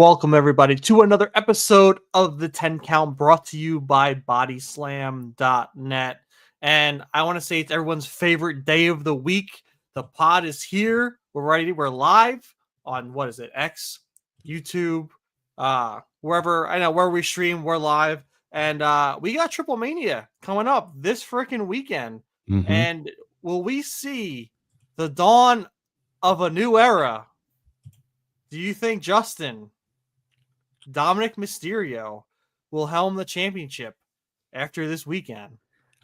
welcome everybody to another episode of the 10 Count brought to you by Bodyslam.net. And I want to say it's everyone's favorite day of the week. The pod is here. We're ready. We're live on what is it? X, YouTube, wherever we stream, we're live. And we got TripleMania coming up this freaking weekend. Mm-hmm. And will we see the dawn of a new era? Do you think, Justin, Dominic Mysterio will helm the championship after this weekend?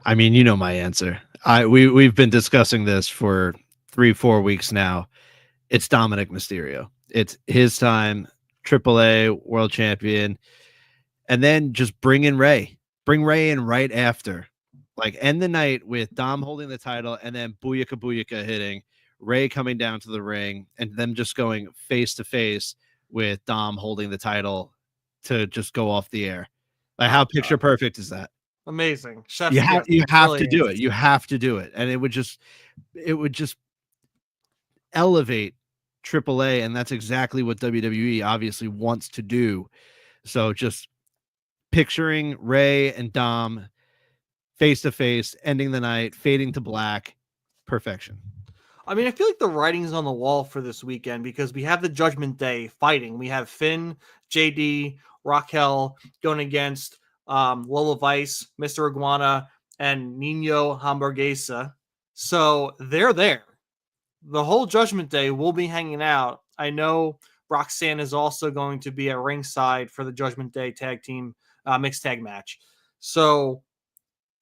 I mean, you know my answer. We've been discussing this for 3-4 weeks now. It's Dominic Mysterio. It's his time, AAA World Champion, and then just bring in Ray. Bring Ray in right after. Like, end the night with Dom holding the title and then Booyaka Booyaka hitting, Ray coming down to the ring, and them just going face to face with Dom holding the title to just go off the air. Like, how picture perfect is that? Amazing. You have to do it. You have to do it. And it would just elevate AAA, and that's exactly what WWE obviously wants to do. So just picturing Ray and Dom face to face, ending the night, fading to black, perfection. I mean, I feel like the writing's on the wall for this weekend because we have the Judgment Day fighting. We have Finn, JD, Raquel going against Lola Vice, Mr. Iguana, and Nino Hamburguesa. So they're there. The whole Judgment Day will be hanging out. I know Roxanne is also going to be at ringside for the Judgment Day tag team mixed tag match. So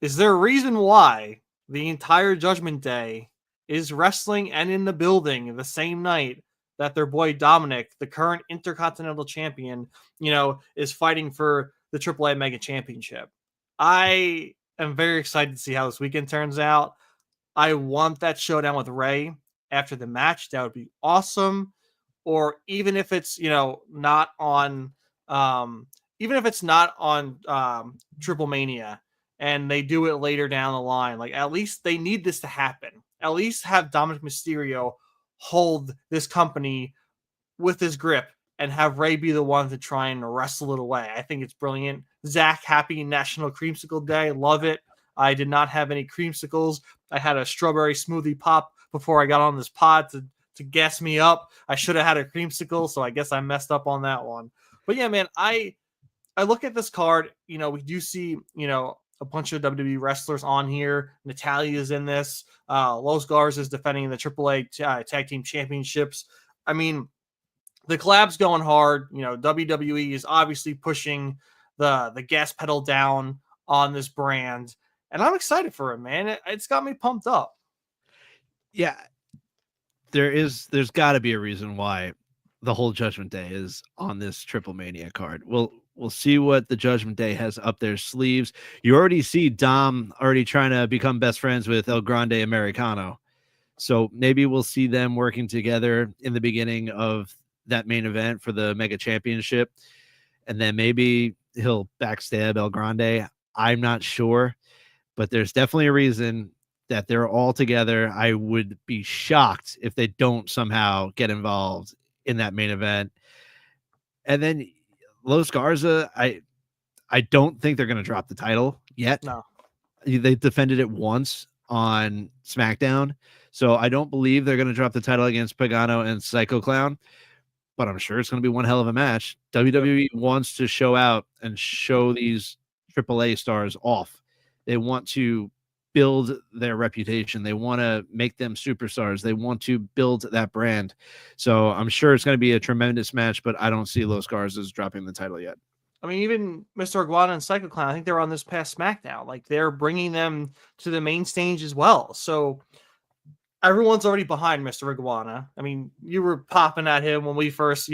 is there a reason why the entire Judgment Day is wrestling and in the building the same night that their boy Dominic, the current Intercontinental Champion, is fighting for the AAA Mega Championship? I am very excited to see how this weekend turns out. I want that showdown with Ray after the match. That would be awesome. Or even if it's, not on, TripleMania and they do it later down the line, like, at least they need this to happen. At least have Dominic Mysterio hold this company with his grip and have Ray be the one to try and wrestle it away. I think it's brilliant. Zach, happy National Creamsicle Day. Love it. I did not have any creamsicles. I had a strawberry smoothie pop before I got on this pod to gas me up. I should have had a creamsicle, so I guess I messed up on that one. But yeah, man, I look at this card. We do see, a bunch of WWE wrestlers on here. Natalia's in this. Los Garza is defending the AAA Tag Team Championships. I mean, the collab's going hard. WWE is obviously pushing the gas pedal down on this brand, and I'm excited for it, man. It's got me pumped up. Yeah, there's got to be a reason why the whole Judgment Day is on this TripleMania card. We'll see what the Judgment Day has up their sleeves. You already see Dom already trying to become best friends with El Grande Americano. So maybe we'll see them working together in the beginning of that main event for the Mega Championship. And then maybe he'll backstab El Grande. I'm not sure, but there's definitely a reason that they're all together. I would be shocked if they don't somehow get involved in that main event. And then Los Garza, I don't think they're going to drop the title yet. No. They defended it once on SmackDown, so I don't believe they're going to drop the title against Pagano and Psycho Clown, but I'm sure it's going to be one hell of a match. WWE wants to show out and show these AAA stars off. They want to build their reputation. They want to make them superstars. They want to build that brand. So I'm sure it's going to be a tremendous match, but I don't see Los Garzas dropping the title yet. I mean, even Mr. Iguana and Psycho Clown, I think they're on this past SmackDown. Like, they're bringing them to the main stage as well. So everyone's already behind Mr. Iguana. I mean, you were popping at him when we first,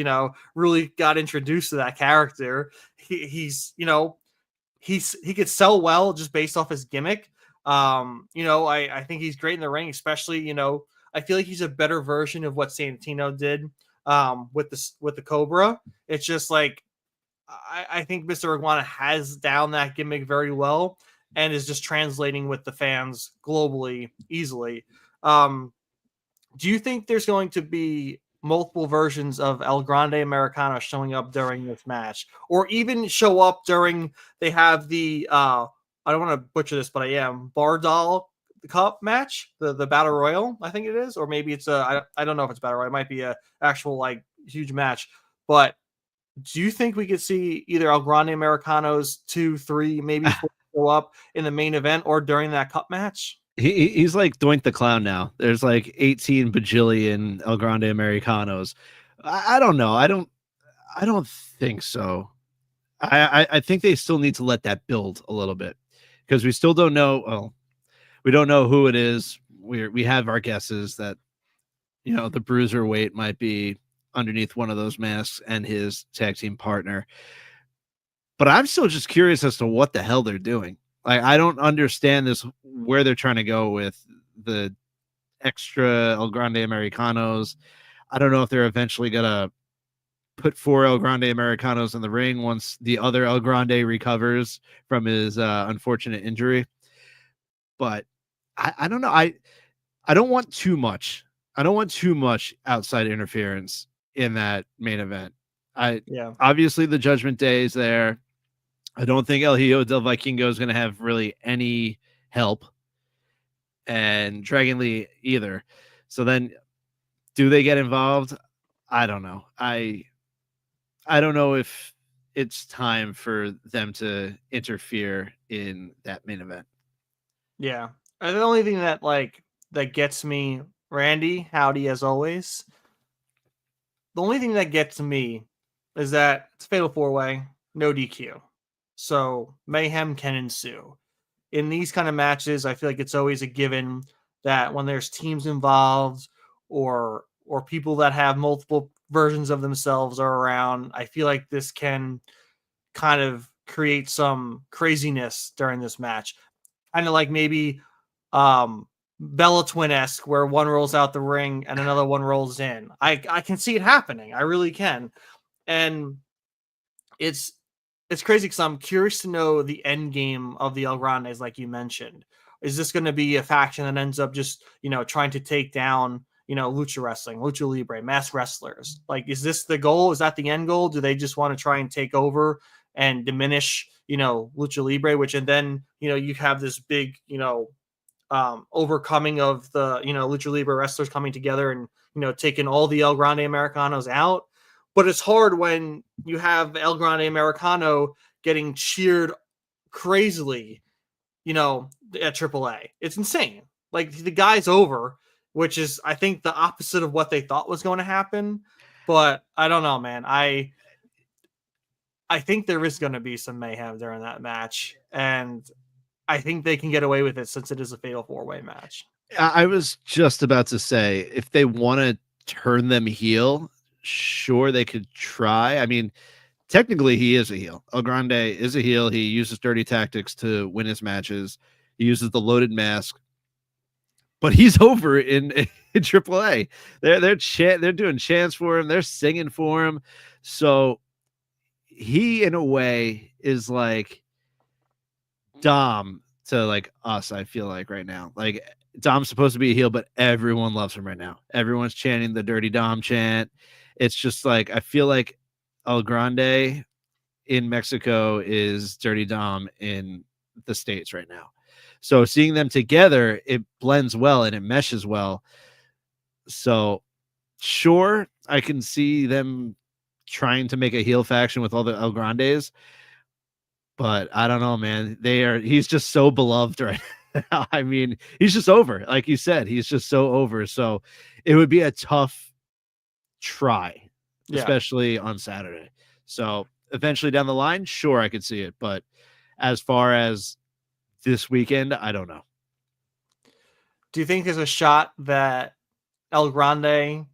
really got introduced to that character. He could sell well just based off his gimmick. I think he's great in the ring, especially, I feel like he's a better version of what Santino did with the Cobra. It's just like, I think Mr. Iguana has down that gimmick very well and is just translating with the fans globally easily. Do you think there's going to be multiple versions of El Grande Americano showing up during this match, or even show up during, they have the I don't want to butcher this, but I am, Bardal Cup match, the Battle Royal, I think it is, or maybe it's I don't know if it's Battle Royal, it might be a actual like huge match. But do you think we could see either El Grande Americanos 2, 3, maybe 4 show up in the main event or during that cup match? He's like Doink the Clown now. There's like 18 bajillion El Grande Americanos. I don't know. I don't think so. I think they still need to let that build a little bit, because we still don't know. Well, we don't know who it is. We have our guesses that, you know, the bruiserweight might be underneath one of those masks and his tag team partner. But I'm still just curious as to what the hell they're doing. Like, I don't understand this, where they're trying to go with the extra El Grande Americanos. I don't know if they're eventually gonna put 4 El Grande Americanos in the ring once the other El Grande recovers from his unfortunate injury. But I don't know. I don't want too much. I don't want too much outside interference in that main event. Yeah. Obviously the Judgment Day is there. I don't think El Hijo del Vikingo is going to have really any help, and Dragon Lee either. So then, do they get involved? I don't know. I don't know if it's time for them to interfere in that main event. Yeah. The only thing that that gets me, Randy, howdy as always. The only thing that gets me is that it's Fatal 4-Way, no DQ. So mayhem can ensue. In these kind of matches, I feel like it's always a given that when there's teams involved, or people that have multiple versions of themselves are around, I feel like this can kind of create some craziness during this match. Kind of like maybe Bella Twin-esque, where one rolls out the ring and another one rolls in. I can see it happening. I really can. And it's crazy because I'm curious to know the end game of the El Grandes, like you mentioned. Is this going to be a faction that ends up just, trying to take down, lucha wrestling, lucha libre, mass wrestlers? Like, is this the goal? Is that the end goal? Do they just want to try and take over and diminish, lucha libre, which, and then, you have this big, overcoming of the, lucha libre wrestlers coming together and, taking all the El Grande Americanos out. But it's hard when you have El Grande Americano getting cheered crazily, at AAA. It's insane. Like, the guy's over, which is, I think, the opposite of what they thought was going to happen. But I don't know, man. I think there is going to be some mayhem during that match, and I think they can get away with it since it is a Fatal 4-Way match. I was just about to say, if they want to turn them heel, sure, they could try. I mean, technically he is a heel. El Grande is a heel. He uses dirty tactics to win his matches. He uses the loaded mask, but he's over in AAA. They're doing chants for him. They're singing for him. So he, in a way, is like Dom to like us. I feel like right now, like, Dom's supposed to be a heel, but everyone loves him right now. Everyone's chanting the Dirty Dom chant. It's just like, I feel like El Grande in Mexico is Dirty Dom in the States right now. So seeing them together, it blends well and it meshes well. So sure, I can see them trying to make a heel faction with all the El Grandes, but I don't know, man. He's just so beloved right now. I mean, he's just over. Like you said, he's just so over. So it would be a tough try, especially on Saturday. So eventually down the line, sure, I could see it. But as far as this weekend, I don't know. Do you think there's a shot that El Grande,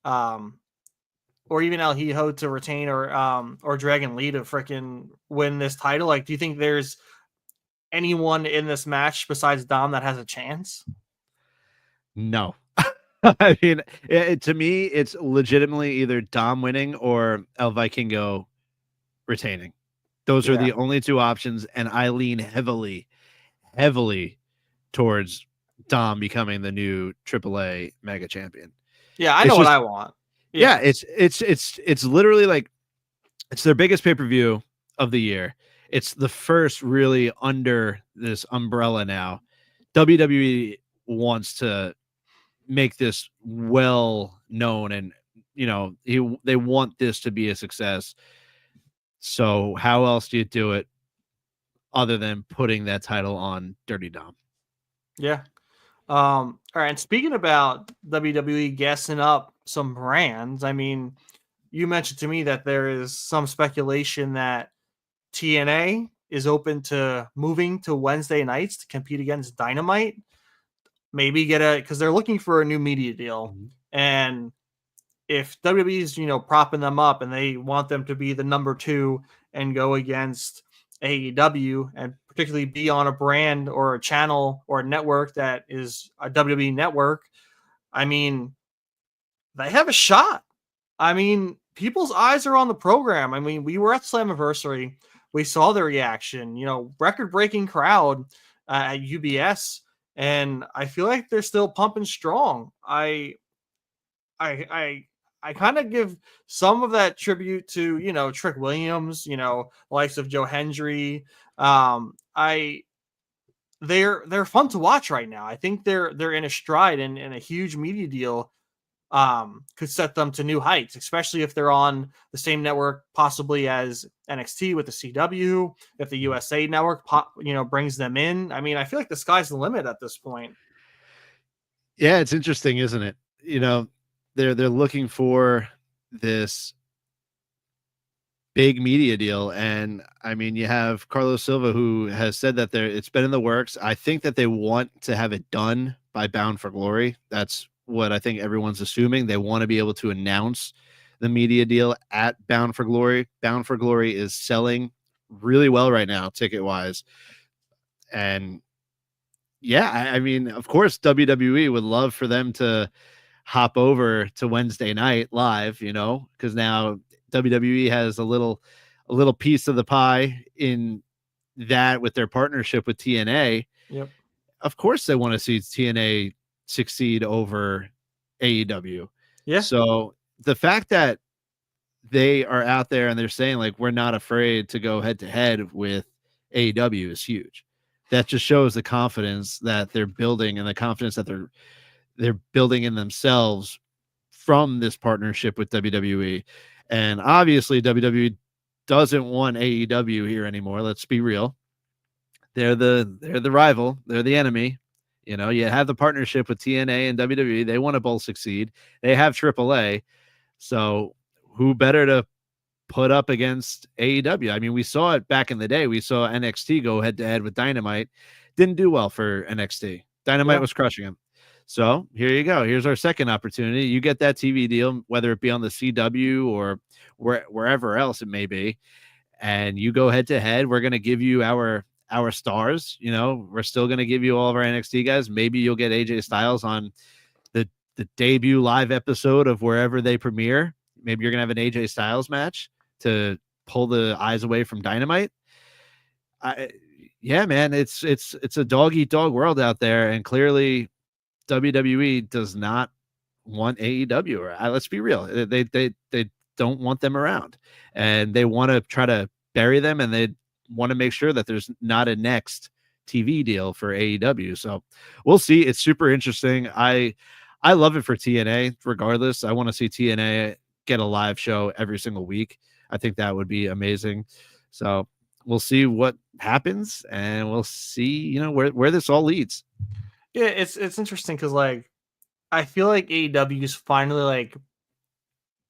or even El Hijo to retain, or Dragon Lee to freaking win this title? Like, do you think there's anyone in this match besides Dom that has a chance? No. I mean, to me, it's legitimately either Dom winning or El Vikingo retaining. Those are the only two options, and I lean heavily towards Dom becoming the new AAA mega champion. Yeah, I know what I want. Yeah, Yeah. it's literally like it's their biggest pay-per-view of the year. It's the first really under this umbrella now. WWE wants to make this well known, and they want this to be a success. So how else do you do it other than putting that title on Dirty Dom? Yeah. All right. And speaking about WWE guessing up some brands, I mean, you mentioned to me that there is some speculation that TNA is open to moving to Wednesday nights to compete against Dynamite. Maybe get because they're looking for a new media deal. Mhm. And if WWE's, propping them up and they want them to be the number two and go against AEW and particularly be on a brand or a channel or a network that is a WWE network, I mean, they have a shot. I mean, people's eyes are on the program. I mean, we were at Slammiversary. We saw the reaction, record breaking crowd at UBS. And I feel like they're still pumping strong. I kind of give some of that tribute to Trick Williams, likes of Joe Hendry. I they're fun to watch right now. I think they're in a stride and a huge media deal could set them to new heights, especially if they're on the same network possibly as NXT with the CW. If the USA network brings them in, I mean, I feel like the sky's the limit at this point. Yeah, it's interesting, isn't it? They're looking for this big media deal, and I mean, you have Carlos Silva who has said that it's been in the works. I think that they want to have it done by Bound for Glory. That's what I think everyone's assuming. They want to be able to announce the media deal at Bound for Glory. Bound for Glory is selling really well right now, ticket wise, and yeah, I mean, of course, WWE would love for them to hop over to Wednesday night live, because now WWE has a little piece of the pie in that with their partnership with TNA. Yep. Of course, they want to see TNA succeed over AEW. Yeah. So the fact that they are out there and they're saying like we're not afraid to go head to head with AEW is huge. That just shows the confidence that they're building and the confidence that they're building in themselves from this partnership with WWE. And obviously WWE doesn't want AEW here anymore. Let's be real. They're the rival, they're the enemy. You have the partnership with TNA and WWE. They want to both succeed. They have AAA. So who better to put up against AEW? I mean, we saw it back in the day. We saw NXT go head to head with Dynamite. Didn't do well for NXT. Dynamite Yeah. was crushing him. So here you go. Here's our second opportunity. You get that TV deal, whether it be on the CW or wherever else it may be, and you go head to head. We're going to give you our stars. We're still going to give you all of our NXT guys. Maybe you'll get AJ Styles on the debut live episode of wherever they premiere. Maybe you're going to have an AJ Styles match to pull the eyes away from Dynamite. Yeah, man, it's a dog eat dog world out there, and clearly WWE does not want AEW. Or let's be real, they don't want them around, and they want to try to bury them, and they want to make sure that there's not a next TV deal for AEW. So we'll see. It's super interesting. I love it for TNA. Regardless, I want to see TNA get a live show every single week. I think that would be amazing. So we'll see what happens, and we'll see, where this all leads. Yeah, it's interesting because like I feel like AEW is finally like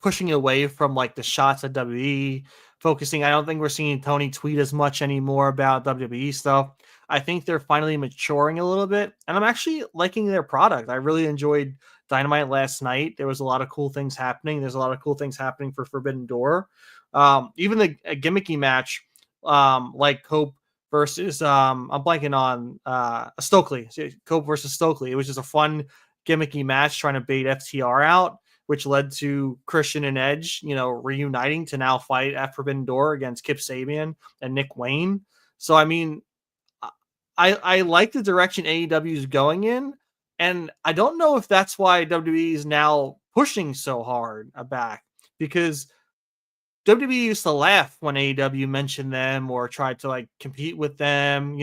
pushing away from like the shots at WWE, focusing. I don't think we're seeing Tony tweet as much anymore about WWE stuff. I think they're finally maturing a little bit, and I'm actually liking their product. I really enjoyed Dynamite last night. There was a lot of cool things happening. There's a lot of cool things happening for Forbidden Door. Even a gimmicky match, like Cope versus I'm blanking on Stokely. Cope versus Stokely. It was just a fun gimmicky match trying to bait FTR out, which led to Christian and Edge, reuniting to now fight at Forbidden Door against Kip Sabian and Nick Wayne. So, I mean, I like the direction AEW is going in, and I don't know if that's why WWE is now pushing so hard back, because WWE used to laugh when AEW mentioned them or tried to like compete with them.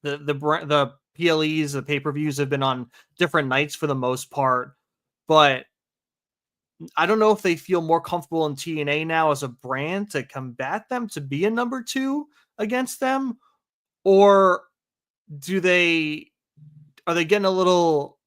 The PLEs, the pay-per-views have been on different nights for the most part, but I don't know if they feel more comfortable in TNA now as a brand to combat them, to be a number 2 against them, or do they are they getting a little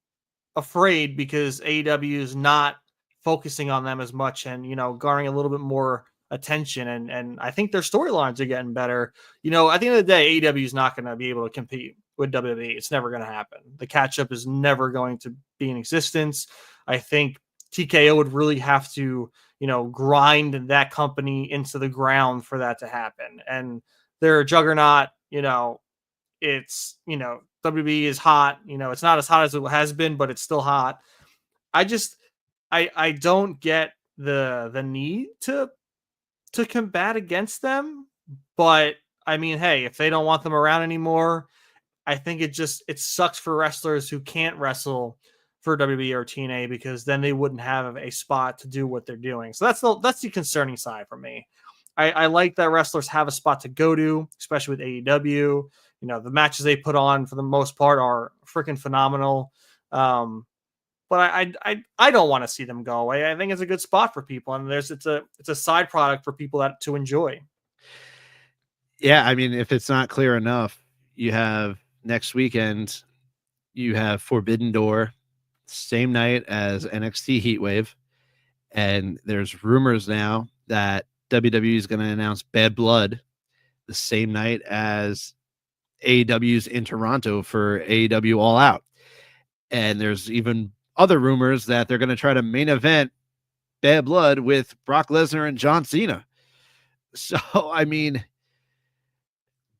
afraid because AEW is not focusing on them as much and, garnering a little bit more attention, and I think their storylines are getting better. At the end of the day, AEW is not going to be able to compete with WWE. It's never going to happen. The catch up is never going to be in existence. I think TKO would really have to, grind that company into the ground for that to happen. And they're a juggernaut. It's, WWE is hot. It's not as hot as it has been, but it's still hot. I don't get the need to combat against them, but I mean, hey, if they don't want them around anymore, I think it sucks for wrestlers who can't wrestle for WWE or TNA, because then they wouldn't have a spot to do what they're doing. So that's the concerning side for me. I like that wrestlers have a spot to go to, especially with AEW. The matches they put on for the most part are freaking phenomenal. But I don't want to see them go away. I think it's a good spot for people, and it's a side product for people to enjoy. Yeah, I mean, if it's not clear enough, you have next weekend, you have Forbidden Door, same night as NXT Heatwave, and there's rumors now that WWE is going to announce Bad Blood the same night as AEW's in Toronto for AEW All Out. And there's even other rumors that they're going to try to main event Bad Blood with Brock Lesnar and John Cena. So, I mean,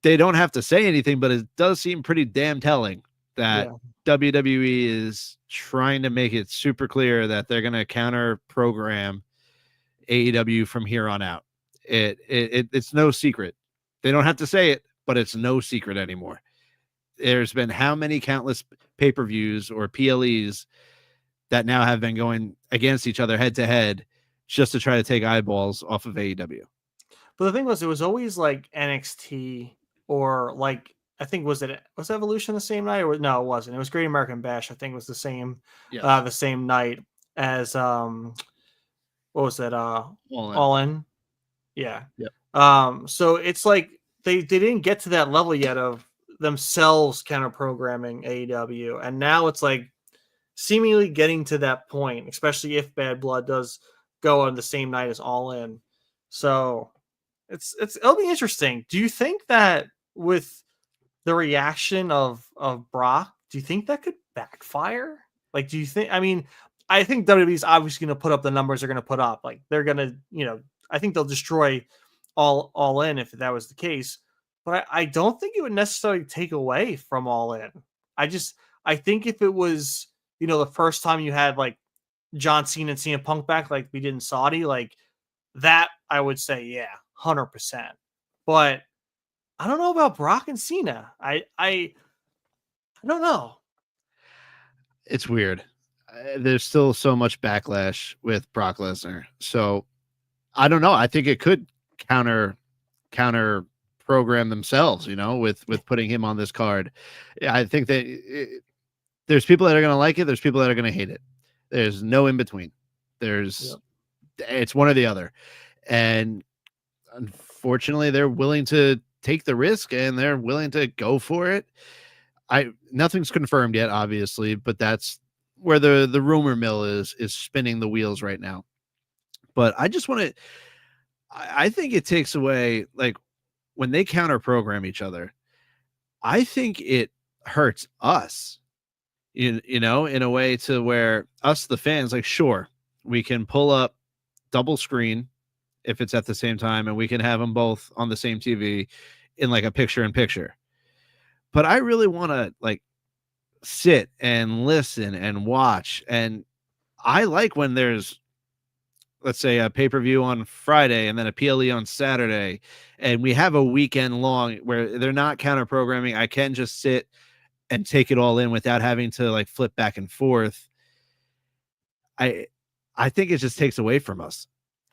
they don't have to say anything, but it does seem pretty damn telling that WWE is trying to make it super clear that they're going to counter program AEW from here on out. It's no secret. They don't have to say it, but it's no secret anymore. There's been how many countless pay-per-views or PLEs that now have been going against each other head to head just to try to take eyeballs off of AEW. But the thing was, it was always like NXT, or like, I think was Evolution the same night, or no, it wasn't. It was Great American Bash. I think was the same night as what was that? All In. Yeah. Yep. So it's like they didn't get to that level yet of themselves counter programming AEW, and now it's like seemingly getting to that point, especially if Bad Blood does go on the same night as All In. So it'll be interesting. Do you think that with the reaction of Brock, do you think that could backfire? Like, do you think? I mean, I think WWE's obviously going to put up the numbers they're going to put up. Like, they're going to, I think they'll destroy all In if that was the case. But I don't think it would necessarily take away from All In. I think if it was, the first time you had like John Cena and CM Punk back, like we did in Saudi, like that, I would say, yeah, 100%. But I don't know about Brock and Cena. I don't know. It's weird. There's still so much backlash with Brock Lesnar. So I don't know. I think it could counter program themselves, with putting him on this card. I think that there's people that are going to like it. There's people that are going to hate it. There's no in between. It's one or the other. And unfortunately, they're willing to take the risk and they're willing to go for it. Nothing's confirmed yet, obviously, but that's where the rumor mill is spinning the wheels right now. But I just want to, I think it takes away, like, when they counter program each other, I think it hurts us, in a way to where us, the fans, like, sure, we can pull up double screen if it's at the same time and we can have them both on the same TV in like a picture in picture. But I really want to like sit and listen and watch. And I like when there's, let's say, a pay-per-view on Friday and then a PLE on Saturday, and we have a weekend long where they're not counter programming. I can just sit and take it all in without having to like flip back and forth. I think it just takes away from us.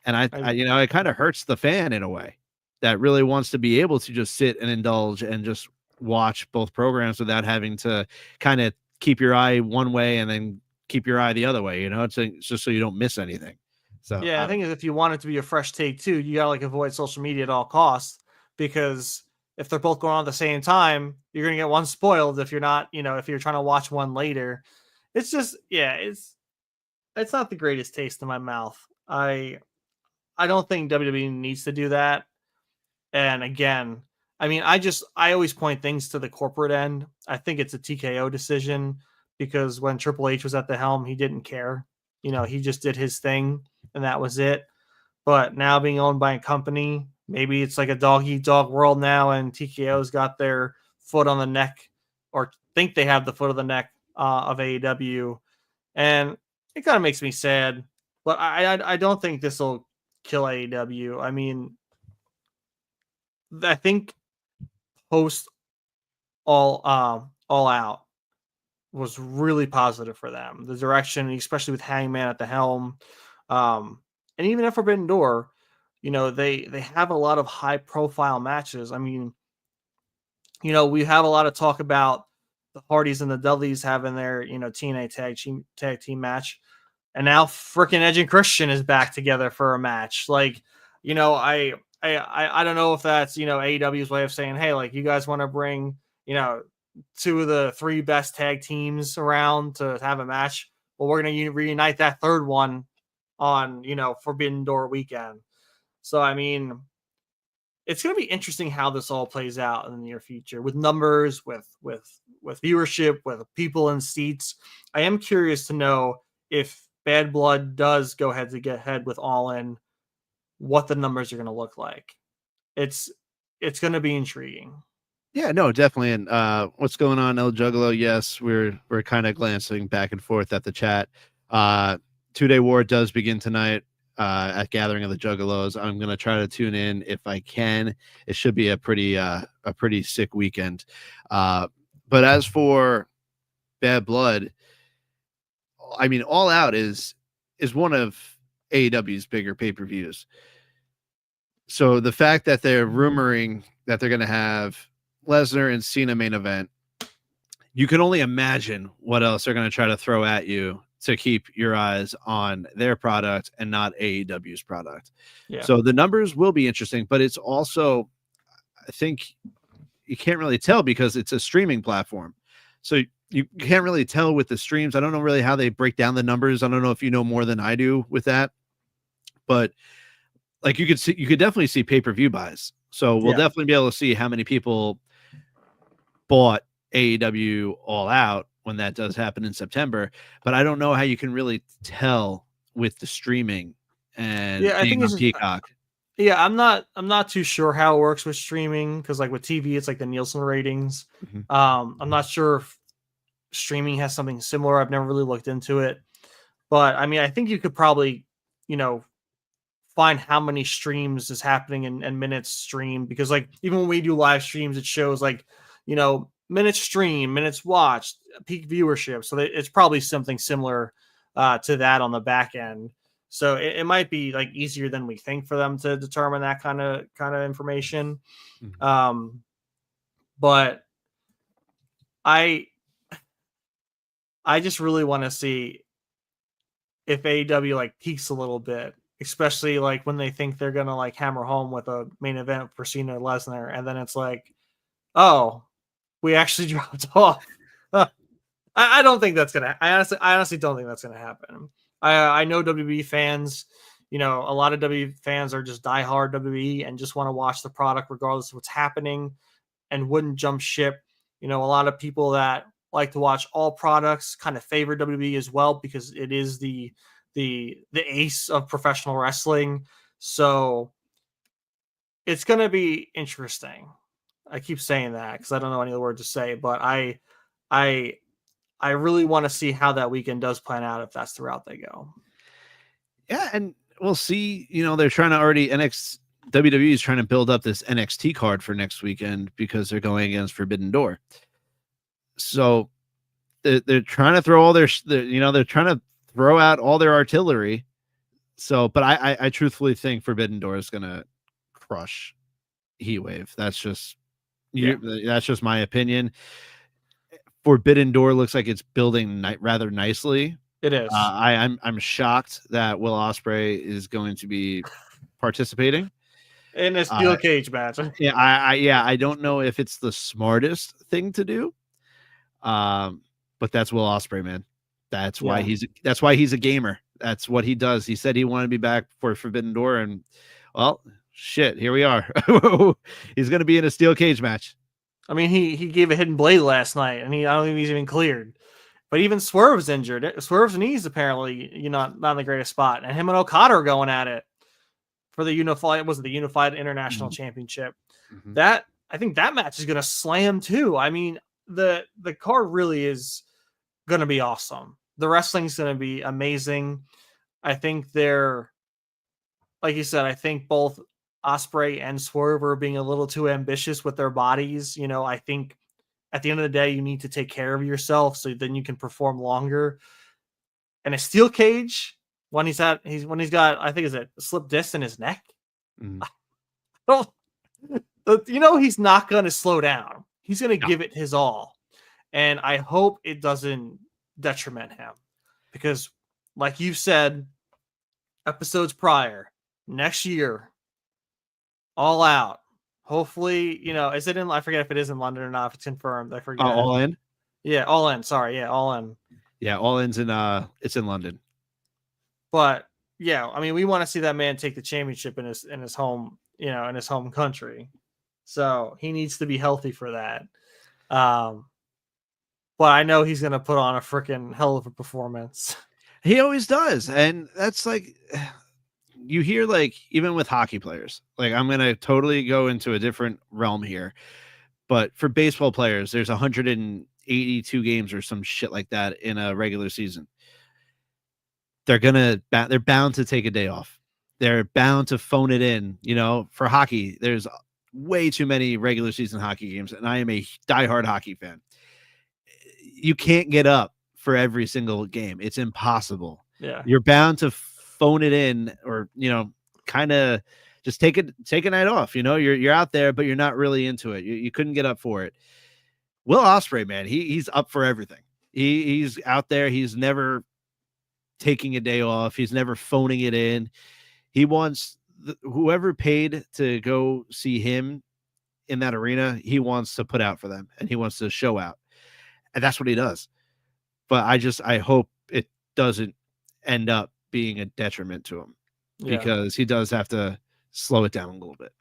And I you know, it kind of hurts the fan in a way that really wants to be able to just sit and indulge and just watch both programs without having to kind of keep your eye one way and then keep your eye the other way. You know, it's just so you don't miss anything. So Yeah, I think if you want it to be a fresh take too, you gotta like avoid social media at all costs, because if they're both going on at the same time, you're gonna get one spoiled if you're not, if you're trying to watch one later. It's just, yeah, it's not the greatest taste in my mouth. I don't think WWE needs to do that. And again, I mean, I always point things to the corporate end. I think it's a TKO decision because when Triple H was at the helm, he didn't care. He just did his thing and that was it. But now being owned by a company, maybe it's like a dog eat dog world now, and TKO's got their foot on the neck, or think they have the foot of the neck of AEW, and it kind of makes me sad. But I don't think this will kill AEW. I mean, I think post all out was really positive for them. The direction, especially with Hangman at the helm, and even at Forbidden Door, they have a lot of high profile matches. I mean, we have a lot of talk about the Hardys and the Dudleys having their TNA tag team match, and now freaking Edge and Christian is back together for a match. Like, I don't know if that's AEW's way of saying, hey, like, you guys want to bring two of the three best tag teams around to have a match. Well, we're going to reunite that third one on, Forbidden Door weekend. So, I mean, it's going to be interesting how this all plays out in the near future with numbers, with viewership, with people in seats. I am curious to know if Bad Blood does go head to head with All In, what the numbers are going to look like. It's going to be intriguing. Yeah, no, definitely. And what's going on, El Juggalo? Yes, we're kind of glancing back and forth at the chat. 2-Day War does begin tonight at Gathering of the Juggalos. I'm gonna try to tune in if I can. It should be a pretty sick weekend. But as for Bad Blood, I mean, All Out is one of AEW's bigger pay-per-views. So the fact that they're rumoring that they're going to have Lesnar and Cena main event, you can only imagine what else they're going to try to throw at you to keep your eyes on their product and not AEW's product. Yeah. So the numbers will be interesting, but it's also, I think you can't really tell because it's a streaming platform. So you can't really tell with the streams. I don't know really how they break down the numbers. I don't know if you know more than I do with that, but like you could definitely see pay-per-view buys. So we'll definitely be able to see how many people bought AEW All Out when that does happen in September. But I don't know how you can really tell with the streaming and being on Peacock. Yeah, I'm not too sure how it works with streaming, because like with TV, it's like the Nielsen ratings. Mm-hmm. I'm not sure if streaming has something similar. I've never really looked into it, but I mean, I think you could probably, find how many streams is happening and minutes streamed, because like even when we do live streams, it shows like, minutes streamed, minutes watched, peak viewership. So it's probably something similar to that on the back end. So it might be like easier than we think for them to determine that kind of information. Mm-hmm. But I just really want to see if AEW like peaks a little bit, especially like when they think they're gonna like hammer home with a main event for Cena and Lesnar, and then it's like, oh, we actually dropped off. I don't think that's gonna. I honestly don't think that's gonna happen. I know WWE fans. A lot of WWE fans are just diehard WWE and just want to watch the product regardless of what's happening, and wouldn't jump ship. A lot of people that like to watch all products kind of favor WWE as well, because it is the ace of professional wrestling. So it's going to be interesting. I keep saying that because I don't know any other word to say, but I really want to see how that weekend does plan out, if that's the route they go. Yeah, and we'll see. They're trying to WWE is trying to build up this NXT card for next weekend because they're going against Forbidden Door. So they're trying to throw all they're trying to throw out all their artillery. So, but I truthfully think Forbidden Door is gonna crush Heat Wave. That's just that's just my opinion. Forbidden Door looks like it's building rather nicely. It is. I'm shocked that Will Ospreay is going to be participating in a steel cage match. Yeah, I don't know if it's the smartest thing to do. But that's Will Ospreay, man. That's why he's a gamer. That's what he does. He said he wanted to be back for Forbidden Door, and well, shit, here we are. He's going to be in a steel cage match. I mean, he gave a hidden blade last night, and I don't think he's even cleared. But even Swerve's injured. Swerve's knees apparently, not in the greatest spot, and him and Okada are going at it for the Unified International Championship. That I think that match is going to slam too. I mean, the card really is going to be awesome. The wrestling's going to be amazing. I think they're, like you said, I think both Ospreay and Swerve are being a little too ambitious with their bodies. I think at the end of the day, you need to take care of yourself so then you can perform longer. And a steel cage, when he's got, I think, is it a slip disc in his neck? He's not going to slow down. He's going to give it his all. And I hope it doesn't detriment him. Because, like you said, episodes prior, next year, All Out. Hopefully, is it in, I forget if it is in London or not, if it's confirmed. I forget. All In? Yeah, All In. Sorry. Yeah, All In. Yeah, All In's it's in London. But yeah, I mean, we want to see that man take the championship in his home, in his home country. So he needs to be healthy for that. But I know he's going to put on a freaking hell of a performance. He always does. And that's like, you hear, like, even with hockey players, like, I'm going to totally go into a different realm here. But for baseball players, there's 182 games or some shit like that in a regular season. They're bound to take a day off. They're bound to phone it in. For hockey, there's way too many regular season hockey games, and I am a diehard hockey fan. You can't get up for every single game. It's impossible. Yeah. You're bound to phone it in, or, kind of just take a night off. You're out there, but you're not really into it. You couldn't get up for it. Will Ospreay, man, he's up for everything. He's out there. He's never taking a day off. He's never phoning it in. He wants whoever paid to go see him in that arena, he wants to put out for them, and he wants to show out. And that's what he does. But I hope it doesn't end up being a detriment to him, because he does have to slow it down a little bit.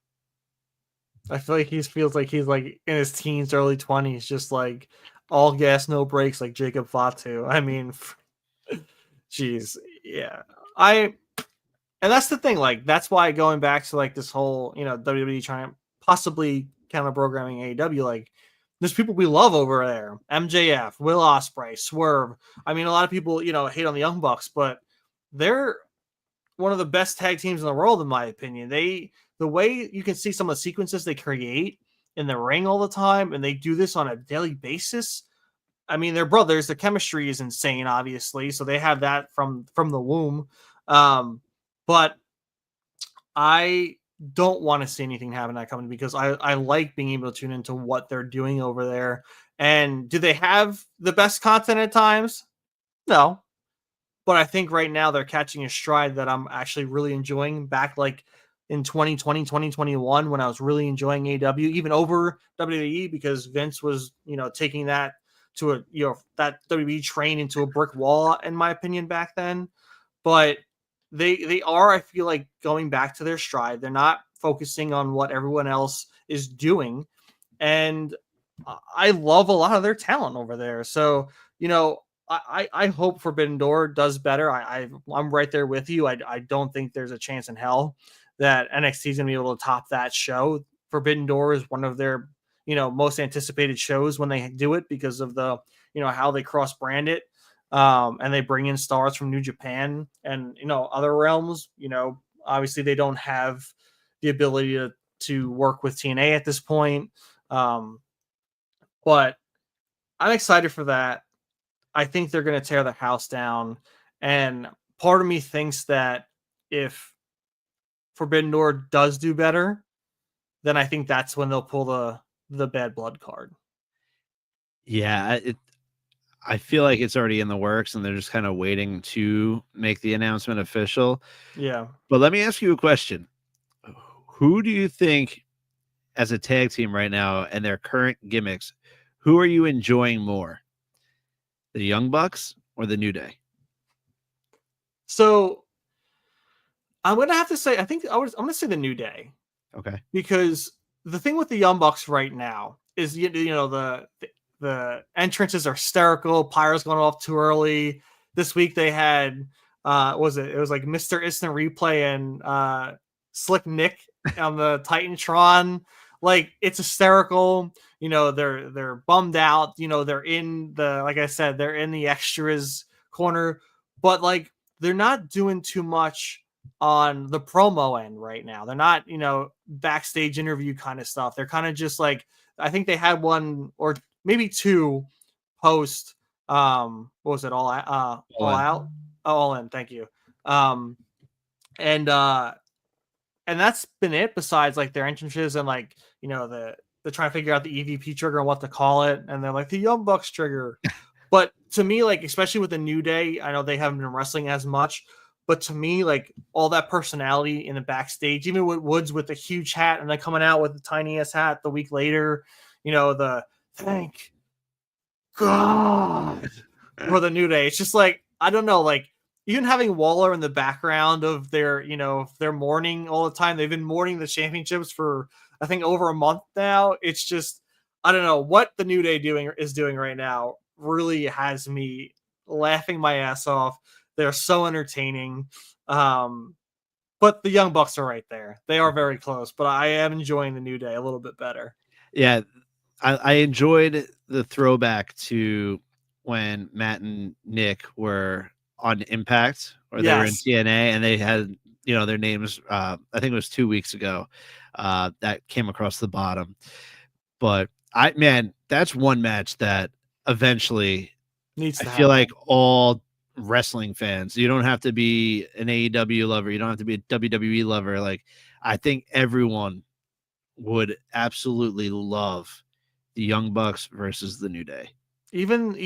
I feel like he feels like he's like in his teens, early 20s, just like all gas, no brakes, like Jacob Fatu. I mean, jeez, yeah. And that's the thing, like, that's why, going back to like this whole, WWE trying to possibly counter programming AEW, like, there's people we love over there. MJF, Will Ospreay, Swerve. I mean, a lot of people, hate on the Young Bucks, but they're one of the best tag teams in the world, in my opinion. The way you can see some of the sequences they create in the ring all the time, and they do this on a daily basis. I mean, they're brothers. The chemistry is insane, obviously. So they have that from the womb. But I don't want to see anything happen to that company, because I like being able to tune into what they're doing over there. And do they have the best content at times? No. But I think right now they're catching a stride that I'm actually really enjoying, back like in 2020, 2021, when I was really enjoying AEW, even over WWE, because Vince was, taking that to a, that WWE train into a brick wall, in my opinion, back then. But they are, I feel like, going back to their stride. They're not focusing on what everyone else is doing. And I love a lot of their talent over there. So, I hope Forbidden Door does better. I'm right there with you. I don't think there's a chance in hell that NXT is going to be able to top that show. Forbidden Door is one of their, most anticipated shows when they do it, because of the, how they cross brand it. And they bring in stars from New Japan and, other realms. Obviously they don't have the ability to work with TNA at this point. But I'm excited for that. I think they're going to tear the house down. And part of me thinks that if Forbidden Door does do better, then I think that's when they'll pull the bad blood card. Yeah, I feel like it's already in the works and they're just kind of waiting to make the announcement official. Yeah. But let me ask you a question. Who do you think, as a tag team right now and their current gimmicks, who are you enjoying more? The Young Bucks or the New Day? So I'm gonna have to say I'm gonna say the New Day, Okay. because the thing with the Young Bucks right now is the entrances are hysterical. Pyro's going off too early. This week they had it was like Mr. Instant Replay and Slick Nick on the Titantron. Like, it's hysterical. They're bummed out. They're in the, like I said, they're in the extras corner, but like they're not doing too much on the promo end right now. They're not, backstage interview kind of stuff. They're kind of just like, I think they had one or maybe two post what was it, all In. out? Oh, all in, thank you. Um and that's been it, besides like their entrances and like, they're trying to figure out the EVP trigger and what to call it, and they're like the Young Bucks trigger. But to me, like, especially with the New Day, I know they haven't been wrestling as much, but to me, like, all that personality in the backstage, even with Woods with the huge hat and then coming out with the tiny ass hat the week later, the thank God for the New Day. It's just like, I don't know, like, even having Waller in the background of their mourning all the time. They've been mourning the championships for, I think, over a month now. It's just, I don't know what the New Day is doing right now. Really has me laughing my ass off. They're so entertaining. But the Young Bucks are right there. They are very close, but I am enjoying the New Day a little bit better. Yeah, I enjoyed the throwback to when Matt and Nick were on Impact, or they were in Yes. TNA, and they had, their names. I think it was 2 weeks ago. That came across the bottom. But that's one match that eventually Needs I to feel happen. like all wrestling fans. You don't have to be an AEW lover. You don't have to be a WWE lover. Like, I think everyone would absolutely love the Young Bucks versus the New Day. Even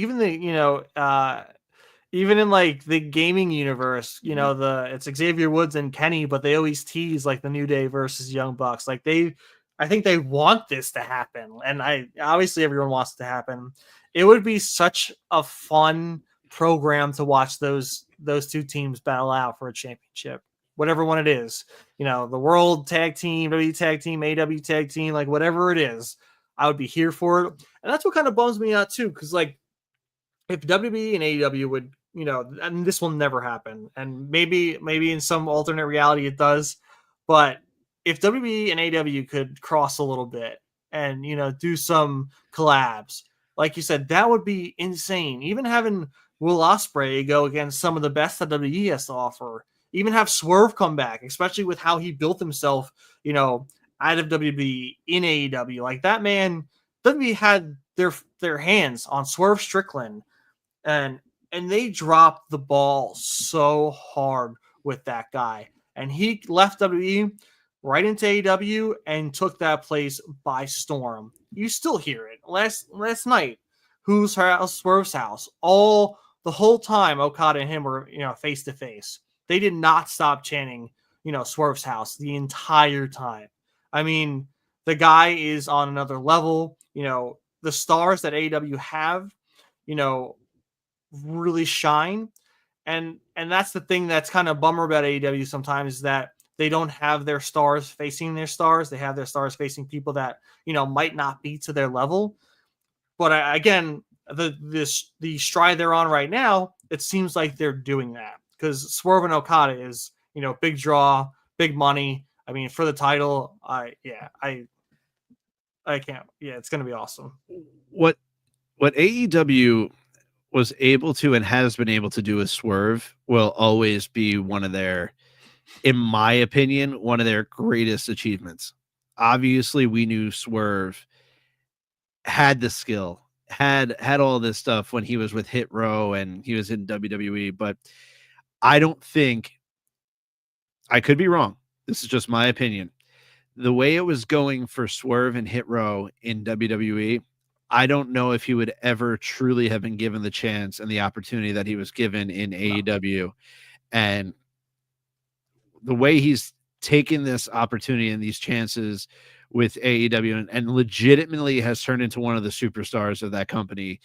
even in like the gaming universe, it's Xavier Woods and Kenny, but they always tease like the New Day versus Young Bucks. Like, I think they want this to happen, and I obviously everyone wants it to happen. It would be such a fun program to watch those two teams battle out for a championship, whatever one it is. The World Tag Team, W Tag Team, AW Tag Team, like whatever it is, I would be here for it. And that's what kind of bums me out too, because like, if WWE and AEW would, and this will never happen, and maybe in some alternate reality it does, but if WWE and AEW could cross a little bit and do some collabs, like you said, that would be insane. Even having Will Ospreay go against some of the best that WWE has to offer, even have Swerve come back, especially with how he built himself, out of WWE in AEW. Like, that man, WWE had their hands on Swerve Strickland, and they dropped the ball so hard with that guy, and he left WWE right into AEW and took that place by storm. You still hear it last night. Whose house? Swerve's house. All the whole time Okada and him were face to face. They did not stop chanting Swerve's house the entire time. I mean, the guy is on another level. The stars that AEW have, you know, really shine. And that's the thing that's kind of bummer about AEW sometimes, is that they don't have their stars facing their stars. They have their stars facing people that, might not be to their level. But again, the stride they're on right now, it seems like they're doing that, because Swerve and Okada is, big draw, big money. I mean, for the title, I can't. Yeah, it's gonna be awesome. What AEW was able to and has been able to do with Swerve will always be one of their, in my opinion, one of their greatest achievements. Obviously, we knew Swerve had the skill, had all this stuff when he was with Hit Row and he was in WWE, but I don't think, I could be wrong. This is just my opinion. The way it was going for Swerve and Hit Row in WWE, I don't know if he would ever truly have been given the chance and the opportunity that he was given in AEW. And the way he's taken this opportunity and these chances with AEW and legitimately has turned into one of the superstars of that company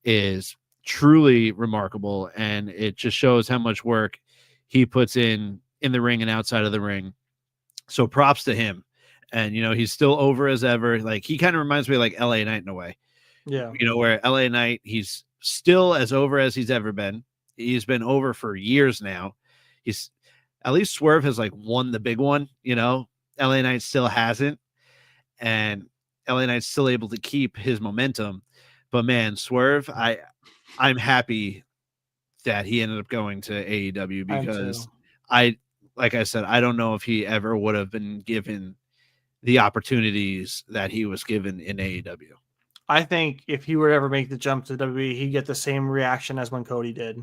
is truly remarkable. And it just shows how much work he puts in the ring and outside of the ring. So props to him. And, you know, he's still over as ever. Like, he kind of reminds me of like LA Knight in a way, Yeah. you know, where LA Knight, he's still as over as he's ever been. He's been over for years now. He's, at least Swerve has like won the big one, you know. LA Knight still hasn't, and LA Knight's still able to keep his momentum. But man, Swerve, I'm happy that he ended up going to AEW I am because too. like I said, I don't know if he ever would have been given the opportunities that he was given in AEW. I think if he were to ever make the jump to WWE, he'd get the same reaction as when Cody did.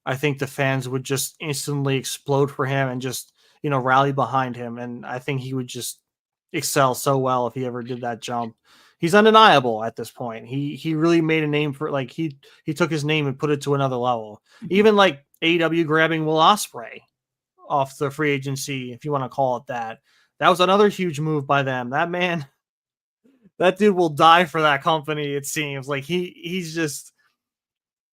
I think the fans would just instantly explode for him and just, you know, rally behind him. And I think he would just excel so well if he ever did that jump. He's undeniable at this point. He really made a name for, like, he took his name and put it to another level. Even like AEW grabbing Will Ospreay off the free agency, if you want to call it that. That was another huge move by them. That man, that dude will die for that company. It seems like he's just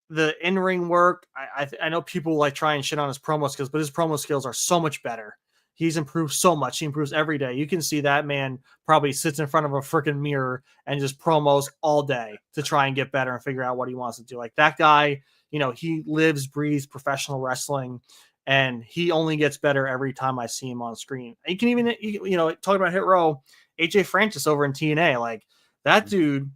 the in-ring work. I know people like try and shit on his promo skills, but his promo skills are so much better. He's improved so much. He improves every day. You can see that man probably sits in front of a freaking mirror and just promos all day to try and get better and figure out what he wants to do. Like that guy, you know, he lives, breathes professional wrestling, and he only gets better every time I see him on screen. You can even, you know, talking about Hit Row, AJ Francis over in TNA, like that dude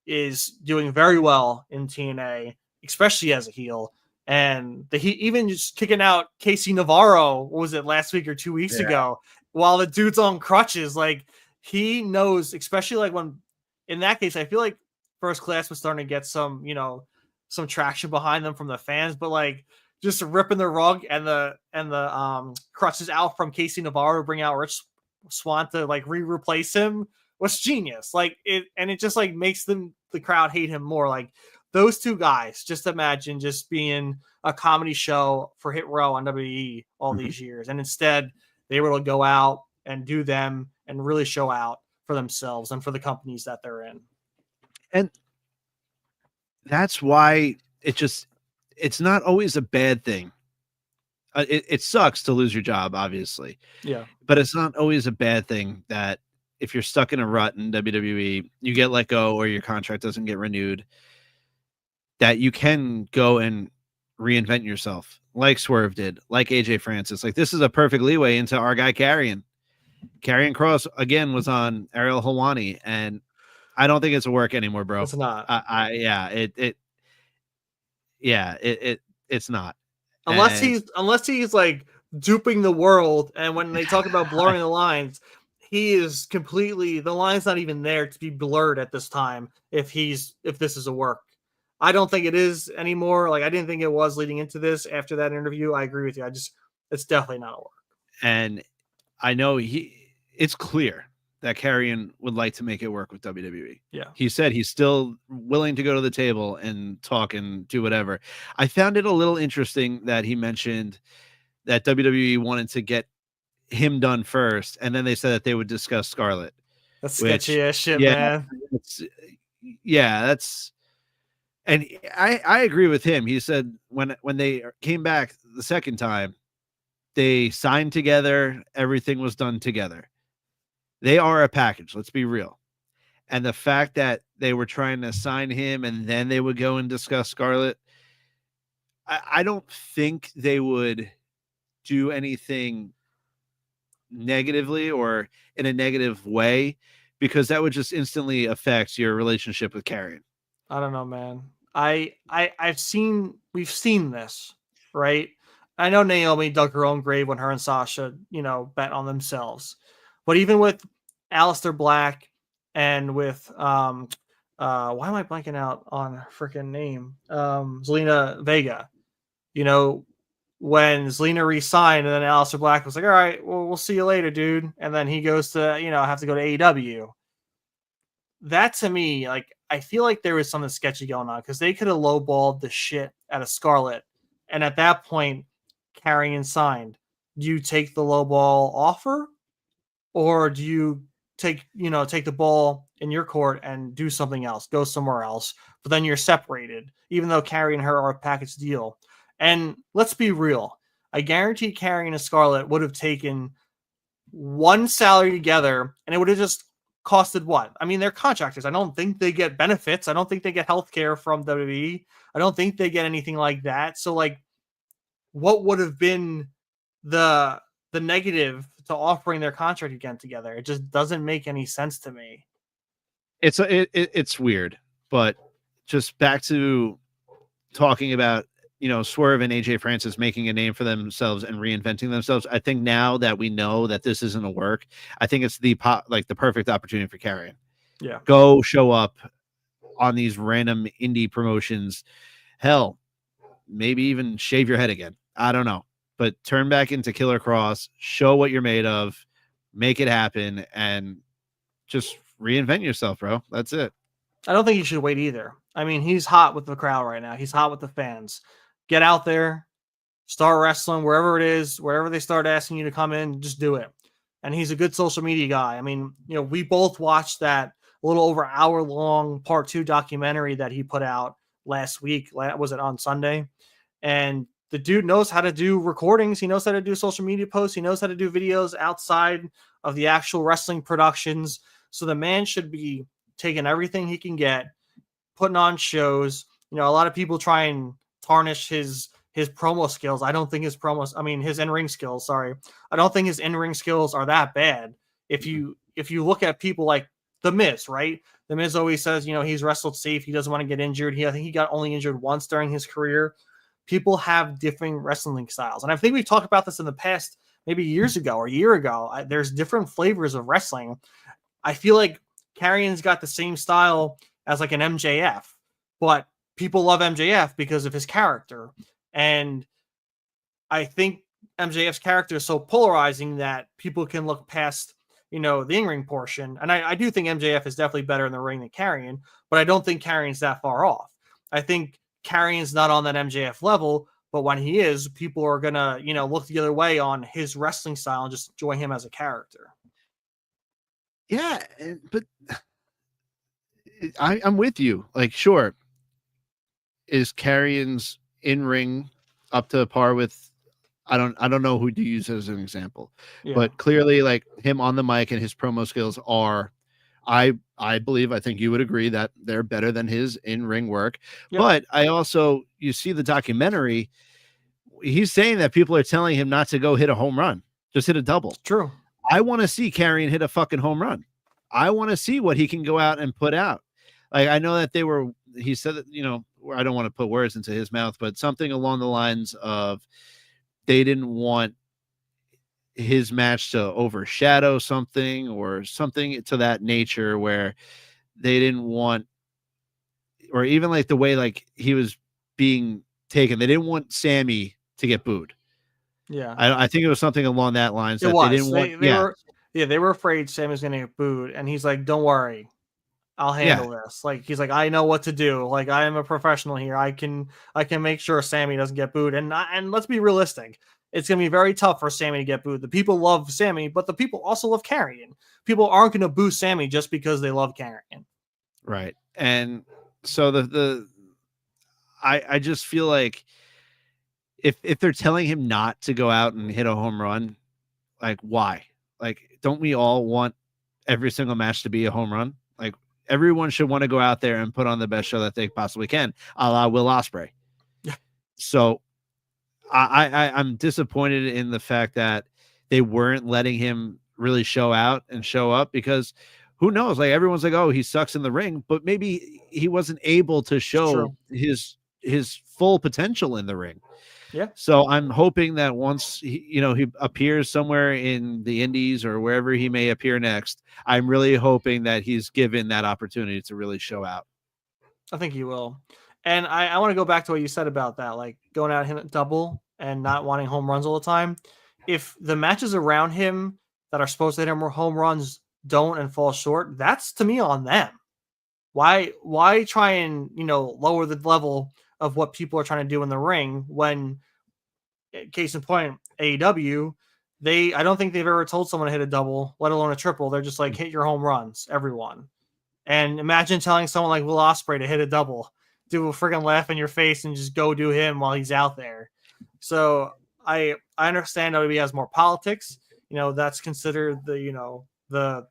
is doing very well in TNA, especially as a heel. And he even just kicking out Casey Navarro, what was it, last week or 2 weeks ago, while the dude's on crutches. Like he knows, especially like when in that case, I feel like First Class was starting to get some, you know, some traction behind them from the fans, but like just ripping the rug and the crutches out from Casey Navarro to bring out Rich Swann to like replace him was genius. Like it, and it just like makes the crowd hate him more. Like those two guys, just imagine just being a comedy show for Hit Row on WWE all these years, and instead they were able to go out and do them and really show out for themselves and for the companies that they're in. And that's why it's not always a bad thing. It sucks to lose your job, obviously. Yeah. But it's not always a bad thing that if you're stuck in a rut in WWE, you get let go or your contract doesn't get renewed, that you can go and reinvent yourself like Swerve did, like AJ Francis. Like this is a perfect leeway into our guy Karrion. Karrion Kross again was on Ariel Helwani, and I don't think it's a work anymore, bro. It's not. It's not. Unless he's like duping the world, and when they talk about blurring the lines, he is completely, the line's not even there to be blurred at this time if this is a work. I don't think it is anymore. Like I didn't think it was leading into this. After that interview, I agree with you. It's definitely not a work. And I know it's clear that Karrion would like to make it work with WWE. Yeah. He said he's still willing to go to the table and talk and do whatever. I found it a little interesting that he mentioned that WWE wanted to get him done first, and then they said that they would discuss Scarlett. That's sketchy ass shit, man. That's and I agree with him. He said when they came back the second time, they signed together, everything was done together. They are a package, let's be real. And the fact that they were trying to sign him and then they would go and discuss Scarlett, I don't think they would do anything negatively or in a negative way, because that would just instantly affect your relationship with Karrion. I don't know, man. We've seen this, right? I know Naomi dug her own grave when her and Sasha, you know, bet on themselves. But even with Aleister Black and with why am I blanking out on her freaking name? Zelina Vega. You know, when Zelina re-signed, and then Aleister Black was like, "All right, well, we'll see you later, dude." And then he goes to, have to go to AEW. That to me, like, I feel like there was something sketchy going on because they could have lowballed the shit out of Scarlett, and at that point, Carrion signed. Do you take the lowball offer, or do you take the ball in your court and do something else, go somewhere else? But then you're separated, even though Carrie and her are a package deal. And let's be real, I guarantee Carrie and Scarlett would have taken one salary together, and it would have just costed what? I mean, they're contractors. I don't think they get benefits. I don't think they get health care from WWE. I don't think they get anything like that. So, like, what would have been the negative to offering their contract again together? It just doesn't make any sense to me. It's weird, but just back to talking about, Swerve and AJ Francis making a name for themselves and reinventing themselves. I think now that we know that this isn't a work, I think it's the perfect opportunity for Carrion. Yeah. Go show up on these random indie promotions. Hell, maybe even shave your head again. I don't know. But turn back into Killer Cross, show what you're made of, make it happen, and just reinvent yourself, bro. That's it. I don't think he should wait either. I mean, he's hot with the crowd right now. He's hot with the fans. Get out there, start wrestling wherever it is, wherever they start asking you to come in, just do it. And he's a good social media guy. I mean, we both watched that a little over hour-long part 2 documentary that he put out last week. Was it on Sunday? And the dude knows how to do recordings. He knows how to do social media posts. He knows how to do videos outside of the actual wrestling productions. So the man should be taking everything he can get, putting on shows. A lot of people try and tarnish his promo skills. I don't think his in-ring skills, sorry. I don't think his in-ring skills are that bad. If you look at people like The Miz, right? The Miz always says, he's wrestled safe. He doesn't want to get injured. I think he got only injured once during his career. People have different wrestling styles. And I think we've talked about this in the past, maybe years ago or a year ago. There's different flavors of wrestling. I feel like Carrion's got the same style as like an MJF, but people love MJF because of his character. And I think MJF's character is so polarizing that people can look past, the in-ring portion. And I do think MJF is definitely better in the ring than Carrion, but I don't think Carrion's that far off. I think Carrion's not on that MJF level, but when he is, people are going to, look the other way on his wrestling style and just enjoy him as a character. Yeah, but I'm with you. Like, sure, is Carrion's in-ring up to par with, I don't know who to use as an example, but clearly, like, him on the mic and his promo skills are, I think you would agree that they're better than his in-ring work. Yep. But I also, you see the documentary, he's saying that people are telling him not to go hit a home run, just hit a double. It's true. I want to see Carrion hit a fucking home run. I want to see what he can go out and put out. Like, I know that he said that, I don't want to put words into his mouth, but something along the lines of they didn't want his match to overshadow something or something to that nature, where they didn't want, or even like the way like he was being taken, they didn't want Sammy to get booed. Yeah. I think it was something along that lines that was. they didn't want. They were afraid Sammy's going to get booed. And he's like, don't worry, I'll handle this. Like, he's like, I know what to do. Like, I am a professional here. I can make sure Sammy doesn't get booed. And let's be realistic. It's going to be very tough for Sammy to get booed. The people love Sammy, but the people also love Carrion. People aren't going to boo Sammy just because they love Carrion. Right. And so I just feel like if they're telling him not to go out and hit a home run, like, why? Like, don't we all want every single match to be a home run? Like, everyone should want to go out there and put on the best show that they possibly can, a la Will Ospreay. So I'm disappointed in the fact that they weren't letting him really show out and show up, because who knows? Like, everyone's like, oh, he sucks in the ring, but maybe he wasn't able to show his full potential in the ring. Yeah. So I'm hoping that once he appears somewhere in the indies or wherever he may appear next, I'm really hoping that he's given that opportunity to really show out. I think he will. And I want to go back to what you said about that, like going out and hitting a double. and not wanting home runs all the time. If the matches around him that are supposed to hit him home runs don't and fall short, that's to me on them. Why try and, lower the level of what people are trying to do in the ring when, case in point, AEW, I don't think they've ever told someone to hit a double, let alone a triple. They're just like, hit your home runs, everyone. And imagine telling someone like Will Ospreay to hit a double, do a freaking laugh in your face and just go do him while he's out there. So I understand WWE has more politics. That's considered the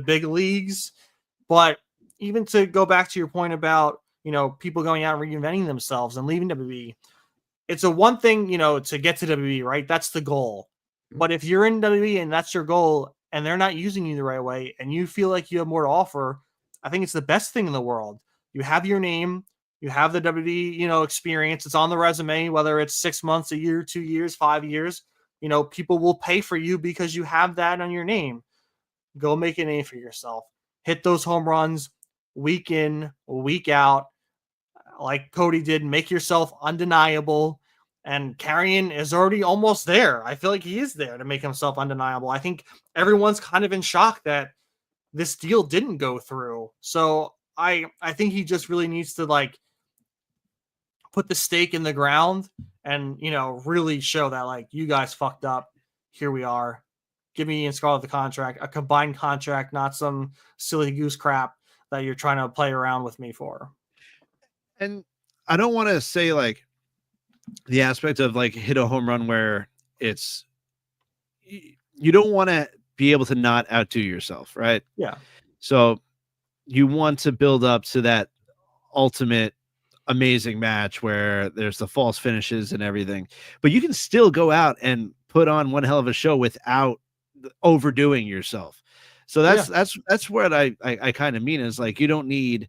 big leagues. But even to go back to your point about, people going out and reinventing themselves and leaving WWE, it's a one thing, to get to WWE, right? That's the goal. But if you're in WWE and that's your goal and they're not using you the right way and you feel like you have more to offer, I think it's the best thing in the world. You have your name, you have the WWE, experience. It's on the resume, whether it's 6 months, a year, 2 years, 5 years. People will pay for you because you have that on your name. Go make a name for yourself. Hit those home runs week in, week out. Like Cody did, make yourself undeniable. And Karrion is already almost there. I feel like he is there to make himself undeniable. I think everyone's kind of in shock that this deal didn't go through. So I think he just really needs to put the stake in the ground and, really show that you guys fucked up. Here we are. Give me and Scarlett the contract, a combined contract, not some silly goose crap that you're trying to play around with me for. And I don't want to say the aspect of hit a home run where it's, you don't want to be able to not outdo yourself, right? Yeah. So you want to build up to that ultimate amazing match where there's the false finishes and everything, but you can still go out and put on one hell of a show without overdoing yourself. So that's what I kind of mean is you don't need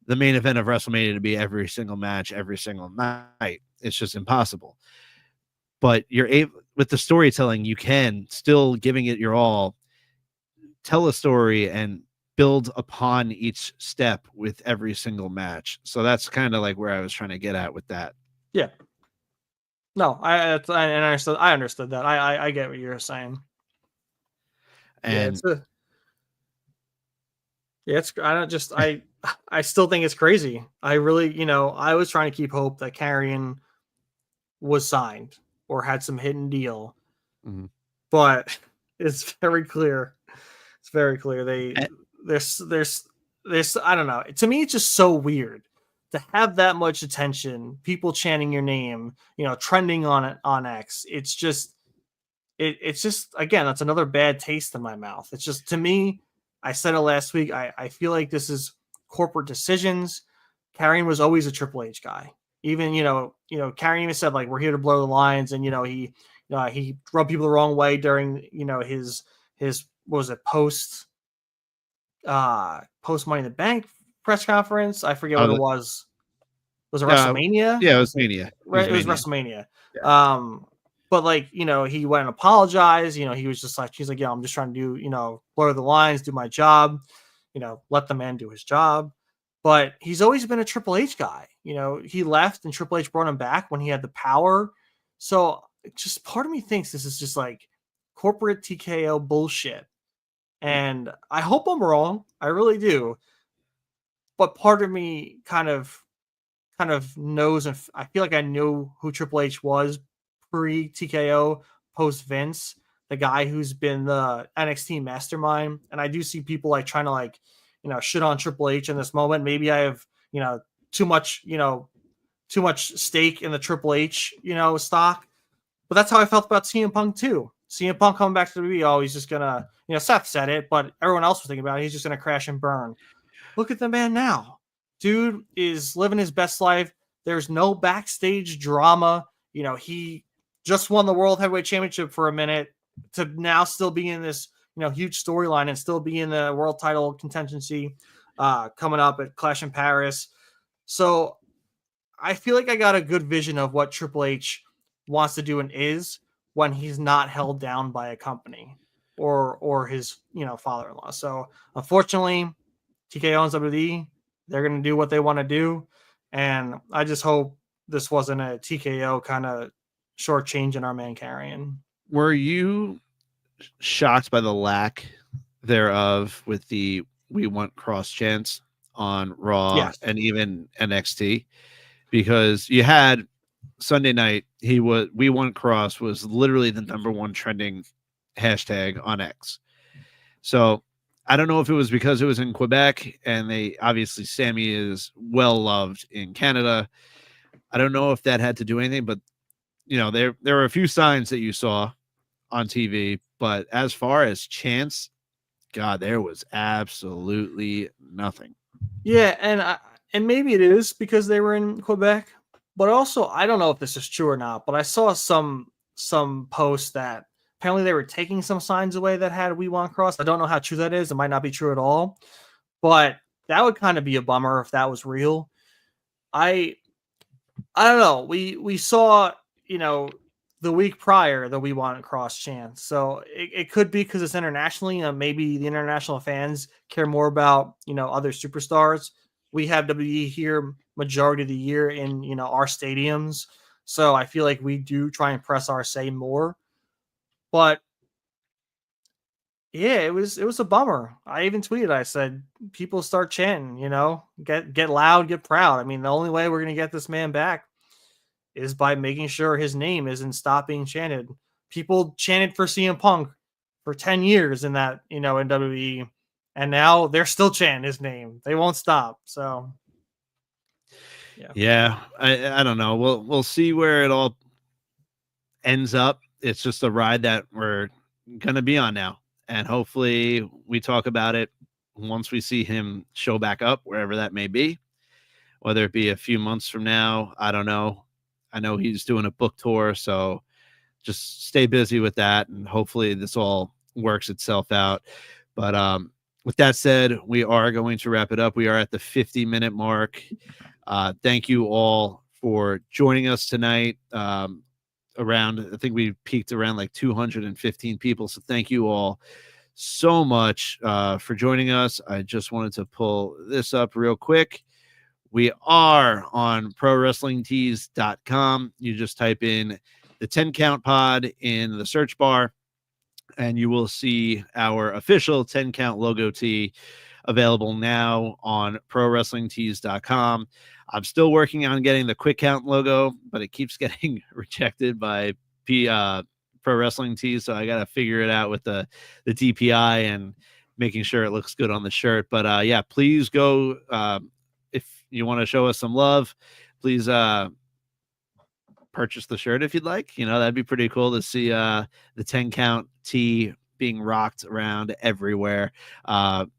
the main event of WrestleMania to be every single match, every single night. It's just impossible. But you're able, with the storytelling, you can still giving it your all, tell a story and build upon each step with every single match. So that's kind of where I was trying to get at with that. Yeah. No, I understood that. I get what you're saying. And I still think it's crazy. I really, I was trying to keep hope that Karrion was signed or had some hidden deal, but it's very clear. It's very clear. There's I don't know. To me, it's just so weird to have that much attention, people chanting your name, trending on X. It's just again, that's another bad taste in my mouth. It's just, to me, I said it last week. I feel like this is corporate decisions. Karrion was always a Triple H guy. Even, Karrion even said we're here to blow the lines, and he rubbed people the wrong way during his what was it, post Money in the Bank press conference. I forget what it was. Was it WrestleMania? Yeah, it was Mania. It was WrestleMania. Yeah. But he went and apologized. He was just he's like, yeah, I'm just trying to do, blur the lines, do my job, let the man do his job. But he's always been a Triple H guy. He left and Triple H brought him back when he had the power. So just part of me thinks this is just corporate TKO bullshit. And I hope I'm wrong. I really do. But part of me kind of knows, and I feel like I knew who Triple H was pre TKO, post Vince, the guy who's been the NXT mastermind. And I do see people trying to shit on Triple H in this moment. Maybe I have too much stake in the Triple H stock. But that's how I felt about CM Punk too. CM Punk coming back to the WWE, he's just gonna, Seth said it, but everyone else was thinking about it. He's just gonna crash and burn. Look at the man now. Dude is living his best life. There's no backstage drama. He just won the World Heavyweight Championship for a minute to now still be in this, huge storyline and still be in the world title contention coming up at Clash in Paris. So I feel like I got a good vision of what Triple H wants to do and is when he's not held down by a company or his, father-in-law. So unfortunately, TKO and WWE, they're going to do what they want to do. And I just hope this wasn't a TKO kind of, shortchanging our man Carrion. Were you shocked by the lack thereof with the We Want Cross chants on Raw Yes. and even NXT? Because you had Sunday night, We Want Cross was literally the number one trending hashtag on X. So I don't know if it was because it was in Quebec and they obviously Sammy is well loved in Canada. I don't know if that had to do anything, but there were a few signs that you saw on TV, but as far as chance, God, there was absolutely nothing. Yeah, and maybe it is because they were in Quebec, but also I don't know if this is true or not, but I saw some posts that apparently they were taking some signs away that had "We Want Cross." I don't know how true that is. It might not be true at all, but that would kind of be a bummer if that was real. I don't know. We saw, the week prior the "We Want Cross" chance. So it could be because it's internationally. Maybe the international fans care more about, other superstars. We have WWE here majority of the year in, our stadiums. So I feel like we do try and press our say more. But yeah, it was a bummer. I even tweeted, I said, people start chanting, get loud, get proud. I mean, the only way we're gonna get this man back is by making sure his name isn't stop being chanted. People chanted for CM Punk for 10 years in that, in WWE, and now they're still chanting his name. They won't stop. So yeah, I don't know. We'll see where it all ends up. It's just a ride that we're gonna be on now, and hopefully we talk about it once we see him show back up wherever that may be, whether it be a few months from now. I don't know. I know he's doing a book tour, so just stay busy with that, and hopefully this all works itself out. But with that said, we are going to wrap it up. We are at the 50-minute mark. Thank you all for joining us tonight. I think we peaked around like 215 people. So thank you all so much for joining us. I just wanted to pull this up real quick. We are on ProWrestlingTees.com. You just type in the 10 Count Pod in the search bar, and you will see our official 10 Count logo tee available now on ProWrestlingTees.com. I'm still working on getting the Quick Count logo, but it keeps getting rejected by Pro Wrestling Tees, so I got to figure it out with the DPI and making sure it looks good on the shirt. But yeah, please go if you want to show us some love. Please purchase the shirt if you'd like. That'd be pretty cool to see the 10 Count tee being rocked around everywhere.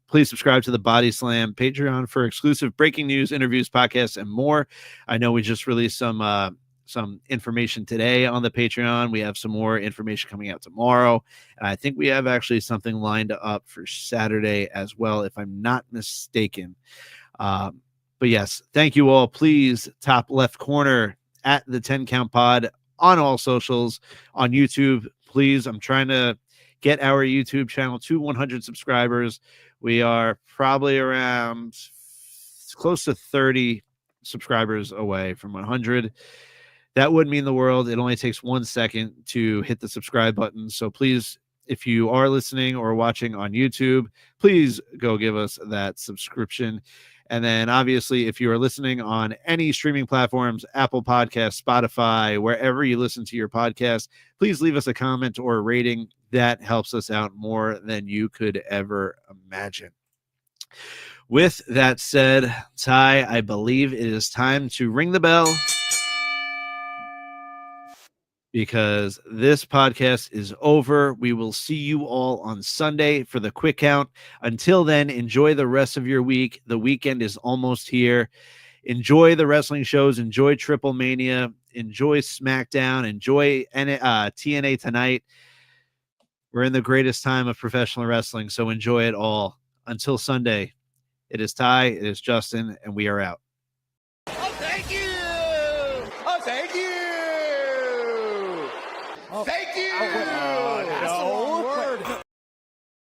Please subscribe to the Bodyslam Patreon for exclusive breaking news, interviews, podcasts, and more. I know we just released some information today on the Patreon. We have some more information coming out tomorrow. And I think we have actually something lined up for Saturday as well, if I'm not mistaken. But yes, thank you all. Please, top left corner at the 10 Count Pod on all socials, on YouTube. Please, I'm trying to get our YouTube channel to 100 subscribers. We are probably around close to 30 subscribers away from 100. That would mean the world. It only takes 1 second to hit the subscribe button. So please, if you are listening or watching on YouTube, please go give us that subscription. And then obviously, if you are listening on any streaming platforms, Apple Podcasts, Spotify, wherever you listen to your podcast, please leave us a comment or a rating. That helps us out more than you could ever imagine. With that said, Ty, I believe it is time to ring the bell, because this podcast is over. We will see you all on Sunday for the Quick Count. Until then, enjoy the rest of your week. The weekend is almost here. Enjoy the wrestling shows. Enjoy TripleMania. Enjoy SmackDown. Enjoy TNA tonight. We're in the greatest time of professional wrestling, so enjoy it all. Until Sunday, it is Ty, it is Justin, and we are out. Oh, thank you! Oh, thank you! Oh, thank you!